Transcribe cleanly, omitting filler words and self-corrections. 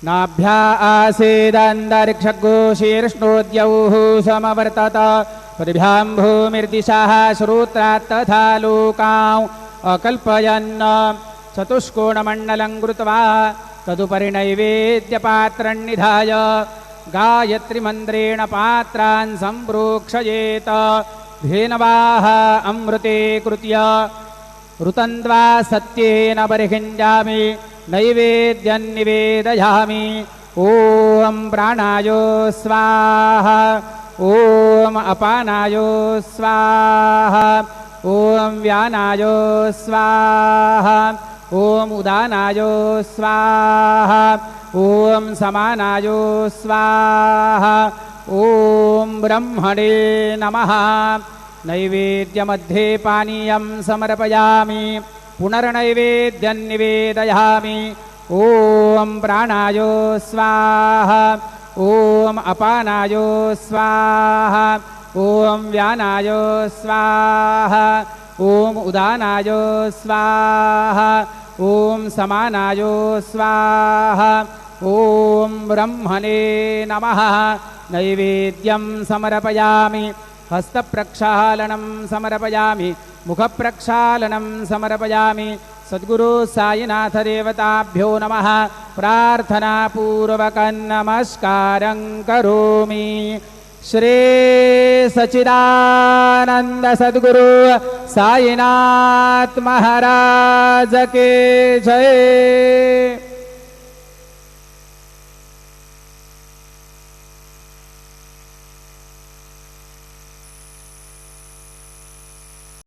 नाभ्या आसीदन्तरिक्षगोशीर्ष्णोद्यौः समवर्तत पदभ्यां भूमिर्दिशाः श्रोत्रात् तथा लोकां अकल्पयन् चतुष्कोणमण्डलं कृत्वा तदुपरि नैवेद्यपात्रं निधाय गायत्रीमन्त्रेण पात्रान् सम्प्रोक्षयेत धेनवाः अमृते कृत्य ऋतन्द्वा सत्येन बर्हिञ्जामि नैवेद्यं निवेदयामि। ॐ प्राणाय स्वाहा ॐ अपानाय स्वाहा ॐ व्यानाय स्वाहा ॐ उदानाय स्वाहा ॐ समानाय स्वाहा ॐ ब्रह्मणे नमः। नैवेद्यमध्ये पानीयं समर्पयामि पुनर्नैवेद्यं निवेदयामि। ॐ प्राणाय स्वाहा ॐ अपानाय स्वाहा ॐ व्यानाय स्वाहा ॐ उदानाय स्वाहा ॐ समानाय स्वाहा ॐ ब्रह्मणे नमः। नैवेद्यं समर्पयामि हस्तप्रक्षालनं समर्पयामि मुखप्रक्षालनं समर्पयामि। सद्गुरु साईनाथ देवताभ्यो नमः। प्रार्थनापूर्वकं नमस्कारं करोमि। श्री सच्चिदानंद सद्गुरु साईनाथ महाराज के जय।